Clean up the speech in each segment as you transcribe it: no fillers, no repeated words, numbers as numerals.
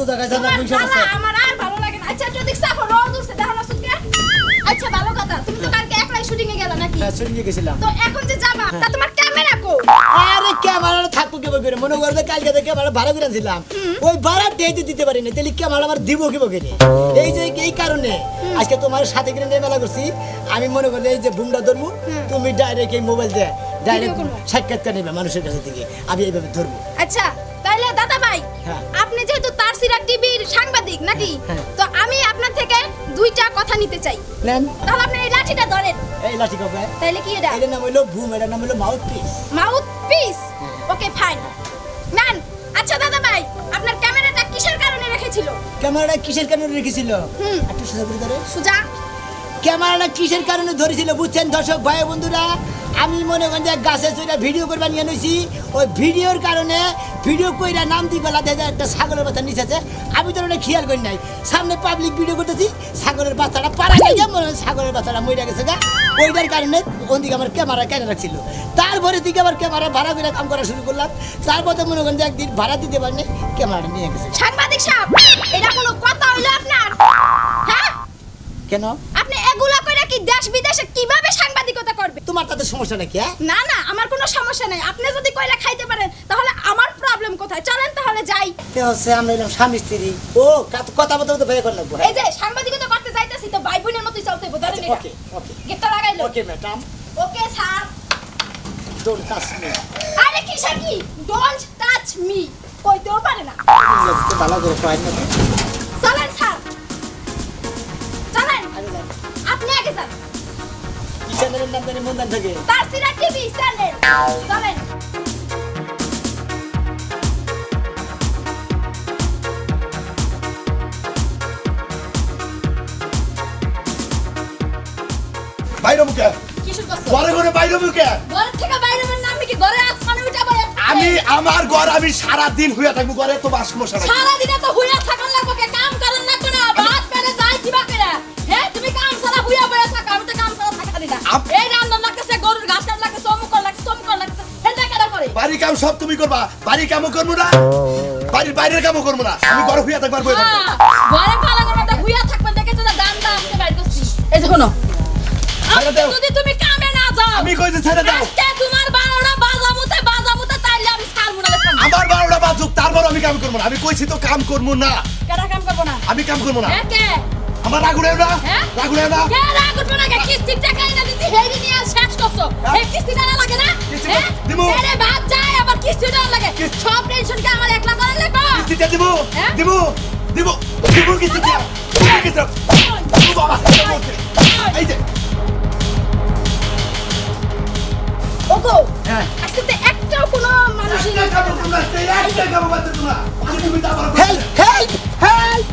জায়গায় যান না পয়সা আছে আমার আর ভালো লাগে না আচ্ছা যদি সাফ রোদ উঠছে দেখো না সুতকে আচ্ছা ভালো কথা তুমি তো কালকে একলাই শুটিং এ গেলা নাকি হ্যাঁ শুটিং এ গেছিলাম তো এখন যে যাবা তা তোমার ক্যামেরা কো আরে ক্যামেরা থাকবো কি করে মনে করবে কালকে থেকে ক্যামেরা ভাড়া করে দিলাম ওই ভাড়া ডেতে দিতে পারি না তাহলে ক্যামেরা আমার দিব কি বকে এই যে এই কারণে আজকে তোমার সাথে কিনে নিয়ে মেলা করছি আমি মনে করি এই যে বুমটা ধরবো তুমি ডাইরেক্ট এই মোবাইল দিয়ে ডাইরেক্ট সাক্ষাৎকার নেবে মানুষের কাছে থেকে আমি এইভাবে ধরবো আচ্ছা তাহলে দাদা ভাই হ্যাঁ। আপনি যেহেতু তারসিরা টিভির সাংবাদিক নাকি হ্যাঁ। তো আমি আপনার থেকে দুইটা কথা নিতে চাই নেন তাহলে আপনি এই লাঠিটা ধরেন এই লাঠি কবে তাহলে কি এটা এটার নাম হলো বুম এটার নাম হলো mouth piece mouth piece okay fine man আচ্ছা দাদা ভাই আপনার ক্যামেরাটা কিসের কারণে রেখেছিল ক্যামেরাটা কিসের কারণে রেখেছিল হুম। একটু সোজা করে ধরে সুজা ক্যামেরাটা কিসের কারণে ধরেছিল বুঝছেন দর্শক ভাই বন্ধুরা আমি মনে করেন যে গাছে চড়ে ভিডিও করবার নিয়ে নিয়েছি ওই ভিডিওর কারণে ভিডিও কইরা নাম দিয়ে গলা দেখা একটা ছাগলের বাচ্চা নিচে আছে আমি তো ওটা খেয়াল করি নাই সামনে পাবলিক ভিডিও করতেছি ছাগলের বাচ্চাটা পাড়া গিয়ে মনে হয় ছাগলের বাচ্চাটা মরে গেছে গা ওইটার কারণে ওদিকে আমার ক্যামেরা কেটে রাখছিল তারপরে দিকে আবার ক্যামেরা ভাড়া করে কাম করা শুরু করলাম তারপরে মনে করেন যে একদিন ভাড়া দিতে পারিনি ক্যামেরাটা নিয়ে গেছে সাংবাদিক সাহেব এটা কোনো কথা হইলো আপনার হ্যাঁ কেন আপনি এগুলা কইরা কি দেশ বিদেশে কিভাবে সাংবাদিকতা করবে তোমার তাতে সমস্যা নাকি হ্যাঁ না না আমার কোনো সমস্যা নাই আপনি যদি কইরা খাইতে পারেন তাহলে আমার প্রবলেম কোথায় চলেন তাহলে যাই হচ্ছে আমরা এলাম স্বামী স্ত্রী ও কথা বলতে বলতে ভয় করে লাগবো এই যে সাংবাদিকতা করতে যাইতাছি তো ভাই বোনের মতই চলতে হবে ধরেন এটা ওকে ওকে গেটটা লাগাইলো okay madam okay sir don't touch me আরে কিসা কি ডোন্ট টাচ মি কইতেও পারে না ইংরেজিতে ভালো করে কয় না চলেন স্যার চলেন আরে না আপনি আগে যান কি চ্যানেলের নাম জানি মন থাকে তারসিরা টিভি চ্যানেল চলেন বাইরে মুখে কিশোর কষ্ট ঘরে ঘরে বাইরে মুখে ঘর থেকে বাইরে বের না আমি কি ঘরে আসমানে উঠা বই আমি আমার ঘর আমি সারা দিন হইয়া থাকবো ঘরে তো বাস মশা নাই সারা দিনে তো হুইয়া থাকার লাগবে কে কাম করেন না কোনা ভাত পেরে যাই দিবা করে হ্যাঁ তুমি কাম সারা হুইয়া বইয়া থাকা আমি তো কাম সারা থাকা দিনা এই রান্না লাগতেছে গরুর ঘাস কাট লাগতেছে অমুক লাগতেছে তমুক লাগতেছে এটা কেডা করে বাড়ি কাম সব তুমি করবা বাড়ি কামও করবো না বাড়ির বাইরের কামও করবো না আমি ঘরে হইয়া থাকবার বই থাকবো ঘরে পালানোর মধ্যে হুইয়া থাকবেন দেখে তো দান্দা আজকে বাইর করছি এই যে শোনো ছেড়ে দাও। যদি তুমি কামে না যাও আমি কইছি ছেড়ে দাও আজকে তোমার 12টা বাজামুতে তাইলে আমি ছাড়বো না লেখাম আমার 12টা বাজুক তারপর আমি কাম করবো না আমি কইছি তো কাম করবো না কেডা কাম করবো না আমি কাম করবো না হ্যাঁ কে আমার রাগুড়েও না হ্যাঁ? রাগুড়েও না কে রাগুট না কে কিস্তির টাকা এনে দিছি হেরি নিয়ে শেষ করছো এই কিস্তিটা না লাগে না কিস্তি হ্যাঁ? দিমু। আরে বাদ যায় আবার কিস্তিটা লাগে কিস্তি। সব টেনশন কি আমার একলা করার লাগবে কিস্তিটা দিব হ্যাঁ? দিব দিব দিব কিস্তিটা দিব কিস্তিটা দিব বাবা এই যে ওগো হ্যাঁ আজকে তো একটাও কোনো মানুষই একটা কাম করবো না একটা কাম করবো তোমরা আমি তুমি তো আবার হেল্প হেল্প হেল্প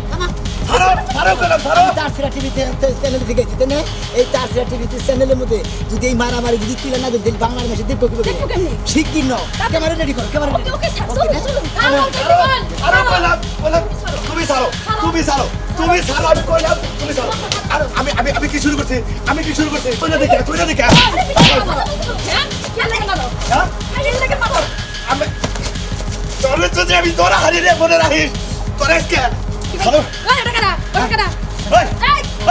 ছাড়ো ছাড়ো গেলাম ছাড়ো তারসিরা টিভিতে চ্যানেল থেকে গেছি না এই তারসিরা টিভিতে চ্যানেলের মধ্যে যদি এই মারামারি যদি তুলে না দেন বাংলার ভাষা দেখবো কি দেখবো কেমনে? ঠিক কি ন ক্যামেরা রেডি করো ক্যামেরা ওকে ওকে স্যার চলুন চলুন আরে কইলাম কইলাম তুমি ছাড়ো তুমি ছাড়ো তুমি ছাড়ো আমি কইলাম তুমি ছাড়ো আর আমি কি শুরু করছি আমি কি শুরু করছি কইলা দেখে হ্যাঁ কে লাগে মারো হ্যাঁ কে লাগে মারো আমি তোরে যদি আমি তোরা হারিয়ে মনে রাখিস তোরা কে ছাড়ো ওটা কারা এই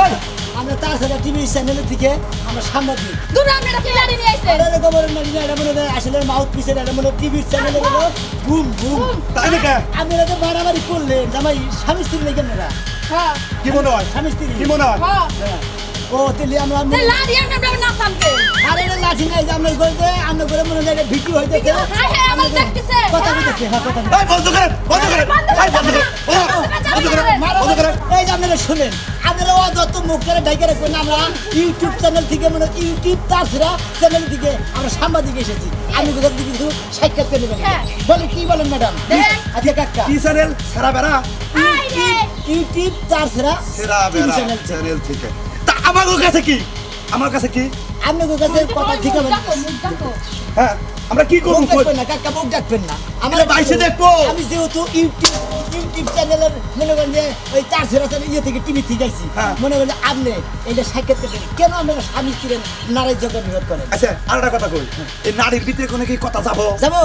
এই আমরা তারসিরা টিভি চ্যানেলের থেকে আমরা সাংবাদিক দুরা মেরা প্লেয়ারে নিয়ে আইছে আরে খবর না এটা মনে হয় আসলে মাউথ পিসের এটা মনে টিভির চ্যানেলে হলো বুম বুম তাই নাকি আমি এটা মারামারি করলেন জামাই স্বামী স্ত্রী লেগে না হ্যাঁ কি মনে হয় স্বামী স্ত্রী কি মনে হয় হ্যাঁ ও তেলি আমরা তে লাড়ি আমরা না সামকে আরে না লাঠি নাই যে আমরা করতে আমরা করে মনে হয় ভিডিও হইতেছে হ্যাঁ হ্যাঁ আমার দেখতেছে কথা বলতেছে হ্যাঁ কথা এই বন্ধ করেন বন্ধ করেন এই বন্ধ করেন বন্ধ করেন বন্ধ করেন এই যে আপনারা শুনেন আপনারা অযত মুখ করে ডাইকে রাখবেন আমরা ইউটিউব চ্যানেল থেকে মানে ইউটিউব তাছাড়া চ্যানেল থেকে আমরা সাংবাদিক এসেছি আমি কোথাও থেকে কিছু সাক্ষাৎ করে নেবেন হ্যাঁ। বলেন কি বলেন ম্যাডাম দেখ। আচ্ছা কাকা কি চ্যানেল সারা বেড়া আই রে ইউটিউব তাছাড়া সেরা টিভি বেড়া চ্যানেল চ্যানেল থেকে তা আমার কাছে কি আমার কাছে কি আপনাদের কাছে কথা ঠিক হবে মুখ ডাকো হ্যাঁ আমরা কি করব মুখ ডাকবেন না কাকা মুখ ডাকবেন না আমরা বাইসে দেখবো আমি যেহেতু ইউটিউব ইউটিউব চ্যানেলের মনে করেন যে ওই 4 ইয়ে থেকে টিভি থেকে যাইছি হ্যাঁ। মনে করেন যে আপনি এইটা সাক্ষাৎ করবেন কেন আপনারা স্বামী ছিলেন নারী জগৎ বিরোধ করেন আচ্ছা আর একটা কথা কই এই নারীর ভিতরে কোনো কি কথা যাবো যাবো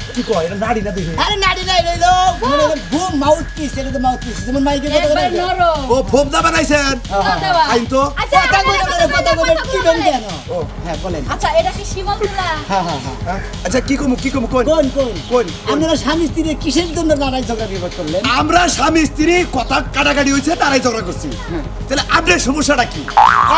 কি কয় এটা নারী না দেখি আরে নারী নাই রইলো মনে করেন বুম মাউথ পিস এটা তো মাউথ পিস যেমন মাইকে কথা একবার বলেন নরম ও ফোম দা বানাইছেন দেওয়া। আইন তো আচ্ছা, কথা আমার বলে একটা কথা বলে কি বলেন। বলেন কেন ও হ্যাঁ বলেন আচ্ছা এটা কি শিমলতলা হ্যাঁ হ্যাঁ হ্যাঁ হ্যাঁ? আচ্ছা কি কমু কোন কোন কোন কোন? আপনারা স্বামী স্ত্রী কিসের জন্য নারায় ঝগড়া বিবাদ করলেন আমরা স্বামী স্ত্রী কথা কাটাকাটি হয়েছে তারাই ঝগড়া করছি তাহলে আপনার সমস্যাটা কি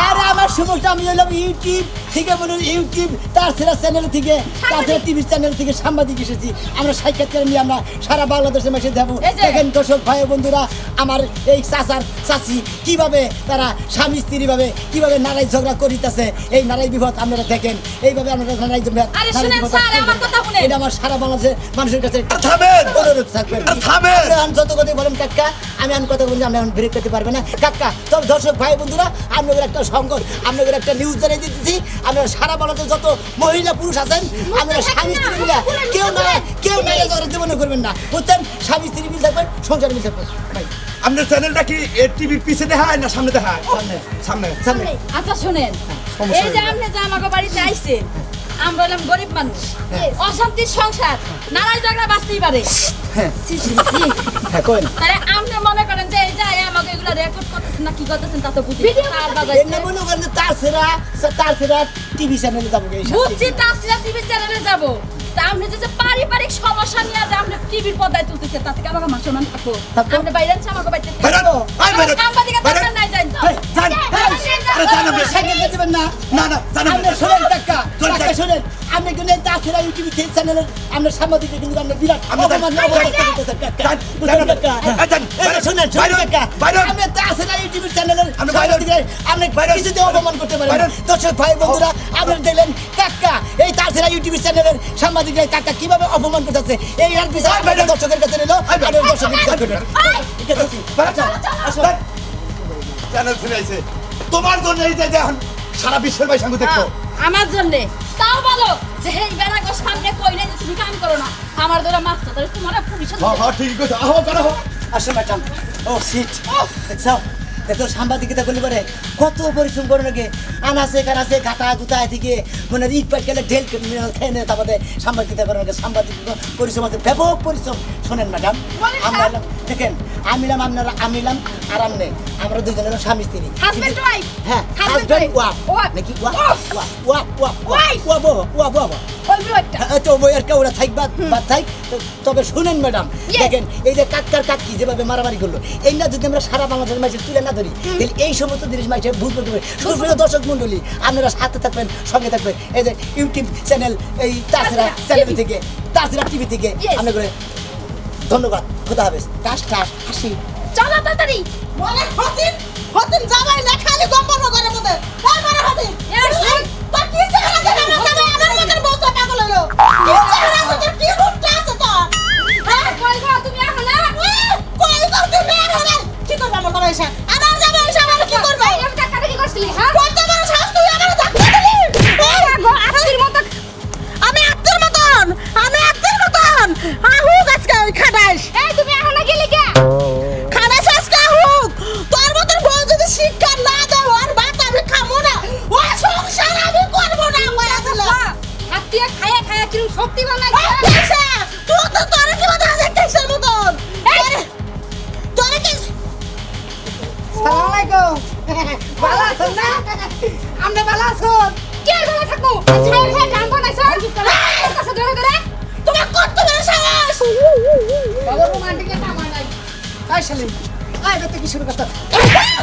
আরে আমার সমস্যা আমি হলাম ইউটিউব থেকে বলুন ইউটিউব তাছাড়া চ্যানেল থেকে তাছাড়া টিভি চ্যানেল থেকে সাংবাদিক এসেছি আমরা সাক্ষাৎকার নিয়ে আমরা সারা বাংলাদেশের মাসে দেবো এই যে- দেখেন দর্শক ভাই ও বন্ধুরা আমার এই চাচার চাচি কিভাবে তারা স্বামী স্ত্রী ভাবে কিভাবে নারাই ঝগড়া করিতেছে এই নারাই বিপদ আপনারা দেখেন এইভাবে আপনারা নারাই বিপদ আরে নারাই শুনেন বিপদ স্যার, করবেন। আমার কথা শুনেন। এটা আমার সারা বাংলাদেশের মানুষের কাছে একটা থামেন! অনুরোধ থাকবে থামেন! আপনি যত কথা বলেন কাকা আমি আমি কথা বলছি আপনি এখন ব্রেক করতে পারবে না কাকা তবে দর্শক ভাই বন্ধুরা আপনাদের একটা সংকট আপনাদের একটা নিউজ জানিয়ে দিতেছি আপনারা সারা বাংলাদেশে যত মহিলা পুরুষ আছেন আপনারা স্বামী স্ত্রী মিলে কেউ না জীবনে করবেন না বুঝছেন স্বামী স্ত্রী মিল থাকবেন সংসার মিল থাকবেন ভাই আপনার চ্যানেলটা কি টিভির পিছে দেখায় না সামনে দেখায় সামনে সামনে সামনে আচ্ছা শুনেন সমস্যা এই যে হয়ে আপনি যে আমাকে বাড়িতে আইছে আমরা হলাম গরিব মানুষ হ্যাঁ। অশান্তির সংসার নারাই ঝগড়া বাঁচতেই পারে হ্যাঁ সি, সি, সি। হ্যাঁ কোন তাহলে আপনি মনে করেন যে এই যে আমাকে এগুলো রেকর্ড করতেছেন না কি করতেছেন তা তো বুঝি তার এর বাজাইছে। না মনে করেন তাছাড়া টিভি চ্যানেলে যাবো এই সাথে। বুঝছি তাসিরা টিভি চ্যানেলে যাব তা আপনি যে পারিবারিক সমস্যা নিয়ে যে আপনি টিভির পর্দায় তুলতেছে তাতে কি আমাকে মান সম্মান থাকবো থাকবো। আপনি বাইরে আছেন আমাকে বাইরে বাইরে আনো, আয় বাইরে। সাংবাদিকের বাইরে। দরকার নাই যাই তো এই, যান, আরে যান আপনি। সাইকেল দিবেন না না না জানেন আপনি শোনেন কাকা চল, কাকা চল। শোনেন আপনি কিন্তু তাছাড়া ইউটিউব চ্যানেলের আপনার সাংবাদিক কিন্তু আপনি বিরাট আপনি যান, অপমান যান, অবস্থা করতেছেন কাকা যান, বুঝলেন যান, কাকা যান, যান, এই যে বাইরে, শোনেন বাইরে, শোনেন কাকা বাইরে। আপনি তাছাড়া ইউটিউব চ্যানেলের আপনি বাইরে। সাংবাদিকদের আপনি বাইরে। কিছুতে অপমান করতে পারেন বাইরে। না। দর্শক ভাই বন্ধুরা আপনি দেখলেন কাকা এই তাছাড়া ইউটিউব চ্যানেলের সাংবাদিকরা কাকা কিভাবে অপমান করতেছে এই আর বিচার বাইরে। দর্শকের কাছে নিল আর দর্শকের বিচার করবেন ঠিক আছে আসো চ্যানেল ফিরেছে তোমার জন্য এই যে এখন সারা বিশ্বের ভাই সঙ্গে দেখো আমার জন্য তাও বলো যে এই বেলা গো সামনে কইলে যে তুমি কাম করো না আমার দ্বারা মাছ তাহলে তোমার পুলিশ হ্যাঁ হ্যাঁ ঠিক আছে আহো করো আসো ম্যাডাম ও সিট দেখছো দেখো সাংবাদিকতা করলে পারে কত পরিশ্রম করে নাকি আনাসে কানাসে গাতা গুতা থেকে মানে ইট পাট গেলে ঢেল খেয়ে নেয় তারপরে সাংবাদিকতা করে নাকি সাংবাদিক পরিশ্রম আছে ব্যাপক পরিশ্রম শোনেন ম্যাডাম বলেন, আমরা স্যার। দেখেন আমিলাম আপনারা আমিলাম আর আমনে আমরা দুজনের স্বামী স্ত্রী হাজবেন্ড ওয়াইফ হ্যাঁ Husband, হাজবেন্ড wife. ওয়াফ Wife. নাকি ওয়াফ Wife. ওয়াফ ওয়াফ Wife. ওয়াফ ওয়াফ ওয়াফ ওইগুলো একটা তো বইয়ের কেউ ওরা থাকবা বাদ থাক তবে শুনেন ম্যাডাম Yes. দেখেন এই যে কাক্কার কাকি যেভাবে মারামারি করলো এই না যদি আমরা সারা বাংলাদেশের মাঝে তুলে না ধরি তাহলে এই সমস্ত জিনিস মাঝে ভুল করতে হবে সুপ্রিয় দর্শক মন্ডলী আপনারা সাথে থাকবেন সঙ্গে থাকবেন এই যে ইউটিউব চ্যানেল এই তাছাড়া তাছাড়া চ্যানেল TV থেকে তাছাড়া টিভি থেকে Yes. আমরা করে ধন্যবাদ খোদা হাফেজ টাস টাস হাসি চলো তাড়াতাড়ি বলে হতিন হতিন জামাই না খালি গম্বর করে মতে তারপরে হতিন তোর কি চেহারা দেখে না জামাই আমার মতন বউ তো পাগল হলো কি চেহারা আছে তোর কি রূপটা আছে তোর হ্যাঁ কই গো তুমি এখন না কই কর তুমি আর হলে কি করব আমার জামাই এসে আমার জামাই এসে আমার কি করবে এই আমি টাকা কি করছিলি হ্যাঁ কত বড় সাহস তুই আমার ধাক্কা দিলি আত্মীর মতো আমি আত্মীর মতন আহু গাছকে খাদাইস এই তুমি এখন না গেলি কে খাদাইস আজকে আহু তোর মতন বউ যদি শিক্ষা না দাও আর ভাত আমি খাবো না ওই সংসার আমি করবো না কয়া দিল হাতিয়া খায়া খায়া কিরু শক্তি বানাই তুই তো তোর কি কথা আছে টেক্সের মতন তোর কি সালাম আলাইকুম ভালো আছেন না আপনি ভালো আছেন কে ভালো থাকবো ছাই খায় গান বানাইছ কাছে ধরে ধরে তোমার কত বড় সাহস বাবা রোমান্টিকের নাম নাই আয় শালিম আয় বেতে কি শুরু করছ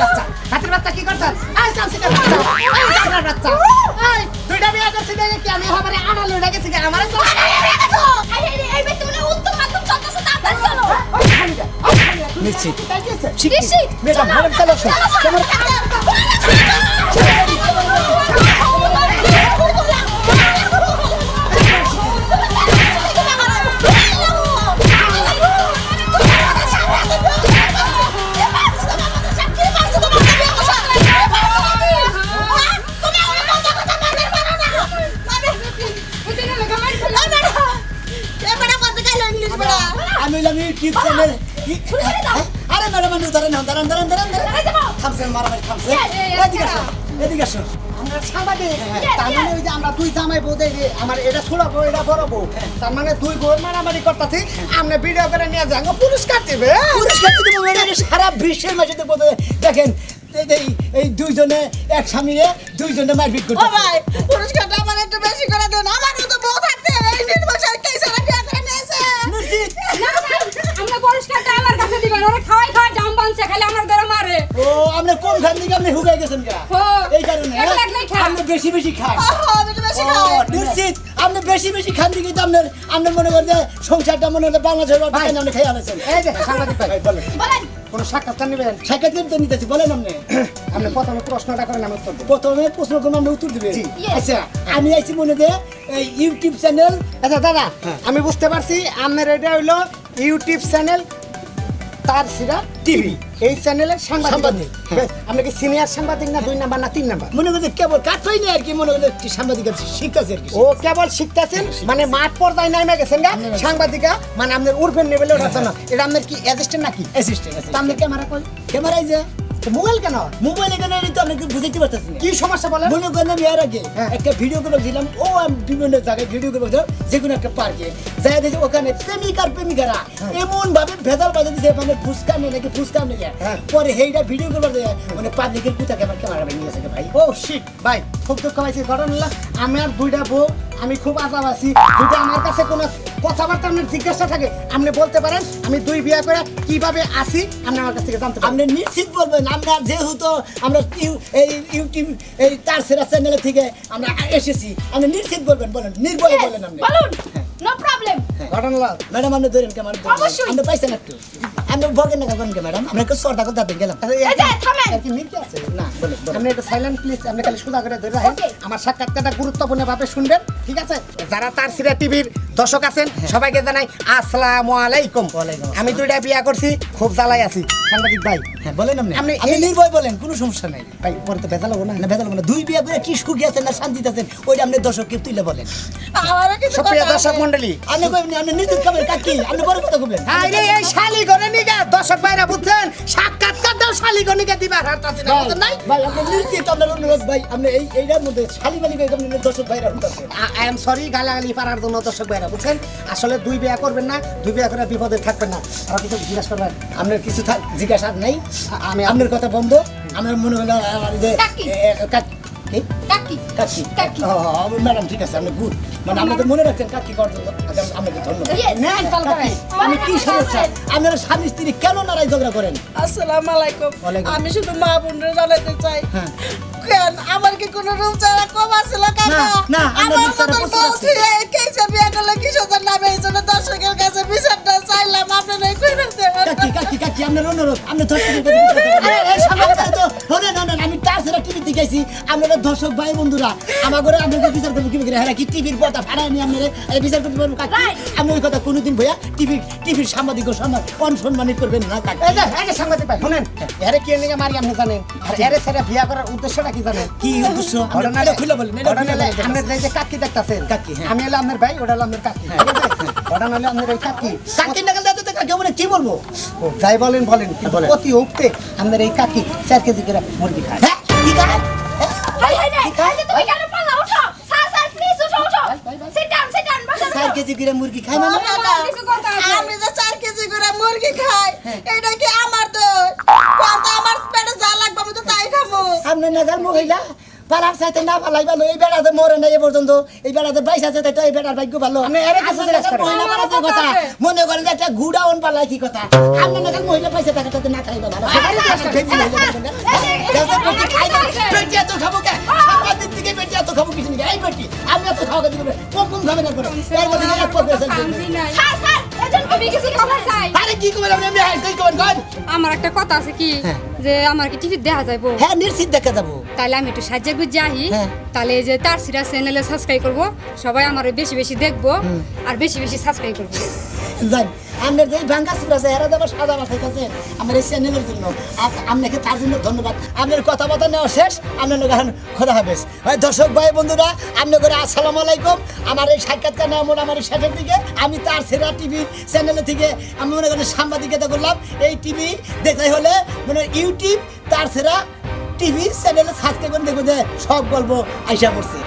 বাচ্চা হাতের বাচ্চা কি করছ আয় সামসিটার বাচ্চা আয় জাগরার বাচ্চা আয় দুইটা বিয়ে করছিস দেখে কি আমি আমারে আনা লইড়া গেছি কি আমারে তো এই বে তুমি উত্তম মাধ্যম চলতেছে তাড়াতাড়ি চলো নিশ্চিত নিশ্চিত। ম্যাডাম ম্যাডাম চলো চলো আমি হলাম ইউটিউব চ্যানেল শুরু করে দাও। আরে ম্যাডাম আপনি দাঁড়ান দাঁড়ান দাঁড়ান দাঁড়ান দাঁড়াই যাবো। থামছেন মারামারি থামছে এই, এদিকে আসো এদিকে আসো আমরা সাংবাদিক Yes, তার মানে yes. ওই যে আমরা দুই জামাই বউ দেখি আমার এটা ছোট বউ এটা বড় বউ তার মানে দুই বউ মারামারি করতেছি আমরা ভিডিও করে নিয়ে যাই পুরস্কার দিবে পুরস্কার দিতে বলবেন না, সারা বিশ্বের মাঝে তো বোধ হয় দেখেন এই দুইজনে এক স্বামীরে দুইজনে মারপিট ও করতে ভাই পুরস্কারটা আমার একটু বেশি করে দেন আমার মতো বউ থাকতে এই নির্বাচন কেসারা বিয়ে করে নিয়েছে না ভাই, আমরা পুরস্কারটা আমার কাছে দিবেন। ওরা খাওয়াই খাওয়াই জাম বানছে, খালি আমার দ্বারা মারে। ও আপনি কোন খান থেকে আপনি হুগাই গেছেন কা ও, এই কারণে একলা একলাই খান। আপনি বেশি বেশি খান আমি তো বেশি ও, খাই নিশ্চিত আপনি বেশি বেশি খান দিকে তো আপনার মনে করেন যে সংসারটা মনে হলে বাংলাদেশের আপনি খেয়ে আনেছেন এই যে সাংবাদিক ভাই বলেন বলেন। কোন সাক্ষাৎকার নেবেন সাক্ষাৎকার তো নিতেছি বলেন আপনি আপনি প্রথমে প্রশ্নটা করেন আমি উত্তর দেব প্রথমে প্রশ্ন করবো আমরা উত্তর দিবে Yes. আচ্ছা আমি আইছি মনে যে এই ইউটিউব চ্যানেল আচ্ছা দাদা হ্যাঁ। আমি বুঝতে পারছি আপনার এটা হইলো ইউটিউব চ্যানেল তার সিরা টিভি এই চ্যানেলের সাংবাদিক সাংবাদিক, হ্যাঁ। বেশ, আপনি কি সিনিয়র সাংবাদিক না 2 নাম্বার না 3 নাম্বার মনে করছে কেবল কাঠই নেই আর কি মনে করছে সাংবাদিকের শিক্ষাছে আর কি ও কেবল শিখতেছেন মানে মাঠ পর্দায় নামে গেছেন গা সাংবাদিকা মানে আপনার উর্ফের লেভেলে ওঠাচ্ছেন না এটা আপনার কি অ্যাসিস্ট্যান্ট নাকি অ্যাসিস্ট্যান্ট তা আপনার ক্যামেরা কই ক্যামেরায় যে তো মোবাইল কেন মোবাইলে কেন এটা তো আপনাকে বুঝাইতে পারতেছি না কি সমস্যা বলেন মনে করেন আমি এর আগে হ্যাঁ। একটা ভিডিও করে ছিলাম ও আমি বিভিন্ন জায়গায় ভিডিও করে বলছিলাম যে কোনো একটা পার্কে যাই দেখি ওখানে প্রেমিক আর প্রেমিকারা এমন ভাবে ভেজাল বাজে দিচ্ছে মানে ফুসকা নেই নাকি ফুসকা নেই হ্যাঁ। পরে সেইটা ভিডিও করবার যায় মানে পাবলিকের কোথাকে আমার ক্যামেরা ভেঙে গেছে ভাই ও শিট ভাই খুব দুঃখ পাইছি ঘটনা হলো আমার 2টা বউ আমি খুব আজাব আছি যদি আমার কাছে কোনো কথাবার্তা আপনার জিজ্ঞাসা থাকে আপনি বলতে পারেন আমি 2 বিয়ে করে কিভাবে আসি আপনি আমার কাছ থেকে জানতে পারেন আপনি নিশ্চিত বলবেন আমরা যেহেতু আমরা এই ইউটিউব এই তার সেরা চ্যানেল থেকে আমরা এসেছি আপনি নিশ্চিত বলবেন বলেন নির্ভয়ে Yes, বলেন আপনি বলুন। No problem. ঘটনা হলো ম্যাডাম আপনি ধরেন কেমন অবশ্যই। আপনি পাইছেন একটু আপনি বকেন না কখন কে ম্যাডাম আমরা একটু সর্দা কথা দেখে গেলাম আচ্ছা, এই যে, থামেন। আর কি মিথ্যে আছে না বলেন বলেন। আপনি একটু সাইলেন্ট প্লিজ আপনি খালি সুদা করে ধরে রাখেন Okay. আমার সাক্ষাৎকারটা গুরুত্বপূর্ণ ভাবে শুনবেন ঠিক আছে যারা তার সিরা টিভির দর্শক আছেন সবাইকে জানাই আসসালামু আলাইকুম ওয়ালাইকুম আমি 2টা বিয়ে করছি খুব জ্বালাই আছি সাংবাদিক ভাই হ্যাঁ বলেন আপনি আপনি আপনি এই- নির্ভয় বলেন কোনো সমস্যা নাই ভাই পরে তো ভেজাল হবো না না ভেজাল মানে দুই বিয়ে করে কি সুখী আছেন না শান্তিতে আছেন ওইটা আপনি দর্শককে তুলে বলেন আমারও কিছু সুপ্রিয় কথা দর্শক আছে। মন্ডলী আপনি কইবেন আপনি নিশ্চিত খাবেন কাকি আপনি বড় কথা কইবেন আরে এই শালি ঘরে নিগা দর্শক ভাইরা বুঝছেন সাক্ষাৎকার দাও শালি ঘরে নিগা দিবা হারতাছি না বুঝছেন নাই ভাই আপনি নিশ্চিত আপনার অনুরোধ ভাই আপনি এইটার মধ্যে শালিমালি ভাই আপনি দর্শক ভাইরা উঠতেছে আই এম সরি গালাগালি পারার জন্য দর্শক ভাইরা বুঝছেন আসলে 2 বিয়ে করবেন না 2 বিয়ে করে বিপদে থাকবেন না আর কিছু জিজ্ঞাসা করবেন আপনার কিছু জিজ্ঞাসা নাই আমি আপনার কথা বন্ধ আমার মনে হলো আমার যে কাকি। কি? কাকি। কাকি কাকি। ম্যাডাম ঠিক আছে আপনি গুড মানে আপনি তো মনে রাখছেন কাকি করার জন্য আপনাকে ধন্যবাদ Yes. নেন চাল করে আমি কি সমস্যা আপনারা স্বামী স্ত্রী কেন লড়াই ঝগড়া করেন আসসালামু আলাইকুম ওয়ালাইকুম। আমি শুধু মা বোনরে জানাইতে চাই হ্যাঁ। কেন আমার কি কোনো রূপ চারা কম আছিল কাকা না, না, আমার আমার রূপ চারা মতন প্রচুর আছে। বউ কেসে বিয়ে করলে কি সোজার নামে এই জন্য দর্শকের কাছে বিচারটা চাইলাম আপনারা কইরা দেন কাকি কাকি কাকি আপনার অনুরোধ আপনি দর্শকের আমি তার সেটা টিভি দেখাইছি আপনারা দর্শক ভাই বন্ধুরা আমার ঘরে আপনাদের বিচার করবো কি হ্যাঁ কি টিভির পর্দা ফাড়ায় নি আপনারা বিচার করতে পারবো কাকি Right. আমি ওই কথা কোনোদিন ভইয়া টিভির সাংবাদিক সম্মান অনসম্মানিত করবেন না কাকি এই যে সাংবাদিক ভাই শুনেন এরে কি নিয়ে মারি আপনি জানেন আর এরে ছেড়ে বিয়ে করার উদ্দেশ্যটা কি জানেন কি উদ্দেশ্য আপনি এটা খুলে বলেন এটা খুলে বলেন। আপনার যে কাকি দেখতাছেন কাকি, হ্যাঁ। আমি হলো আপনার ভাই ওটা হলো আপনার কাকি ঠিক আছে ওটা হলো আপনার এই কাকি কাকি নাগাল যাতে তো কাকি মানে কি বলবো ও, যাই বলেন বলেন কিন্তু বলেন। অতি উঠতে আপনার এই কাকি 4 কেজি করে মুরগি খায় হ্যাঁ কি খায় হাই, হাই, হাই। এই যে তুমি কেন পারলা? উঠো। স্যার, স্যার, please উঠো, উঠো। Sit down, sit down, বসো, বসো। 4 কেজি করে মুরগি খায় মানে আমার কিছু কথা আছে। আমি যে 4 কেজি করে মুরগি খাই এটা কি আমার দোষ কোন আমার পেটে যা লাগবে আমি তো তাই খাবো আপনি নাগাল মহিলা পাড়ার সাথে না পালাই ভালো এই বেড়াতে মরে নাই এ পর্যন্ত এই বেড়াতে বাইশ আছে তাই তো এই বেড়ার ভাগ্য ভালো আপনি এর কিছু জিজ্ঞেস করেন। মহিলা পাড়াতে আমার কথা কথা আছে। মনে করেন যে একটা গুড়াউন পালাই কি কথা আপনি নাগাল মহিলা পয়সা টাকা তাতে না খাইবা ভালো পেটি এত খাবো কে সাংবাদিক দিকে পেটি এত খাবো কিছু নেই এই পেটি আমি এত খাওয়া দিবে কম কম খাবে না করে এর মধ্যে এক পর পেছেন স্যার, স্যার, এজন আমি কিছু কথা চাই। আরে কি করবেন আপনি হাই কই করবেন কোন আমার একটা কথা আছে কি হ্যাঁ। যে আমার কি টিভি দেখা যাইবো হ্যাঁ নিশ্চিত দেখা যাবো তাহলে আমি একটু সাহায্য গুজে আহি হ্যাঁ। তাহলে এই যে তার সিরা চ্যানেলে সাবস্ক্রাইব করব সবাই আমার বেশি বেশি দেখবো আর বেশি বেশি সাবস্ক্রাইব করবো যান আপনার যেই ভাঙ্গা সুর আছে এরা যাবার সাদা বাসাইতেছে আমার এই চ্যানেলের জন্য আপনাকে তার জন্য ধন্যবাদ। আপনার কথাবার্তা নেওয়া শেষ, আপনার লোক এখন খোদা হাফেজ। দর্শক ভাই বন্ধুরা, আপনাদের আসসালামু আলাইকুম। আমার এই সাক্ষাৎকার নেওয়া মোটামুটি শেষের দিকে। আমি তার সেরা টিভি চ্যানেলের থেকে আমি মনে করি সাংবাদিকতা করলাম। এই টিভি দেখতে হলে মানে ইউটিউব তার সেরা টিভি চ্যানেলে সাবস্ক্রাইব করে দেখবো যে সব গল্প আইসা পড়ছে।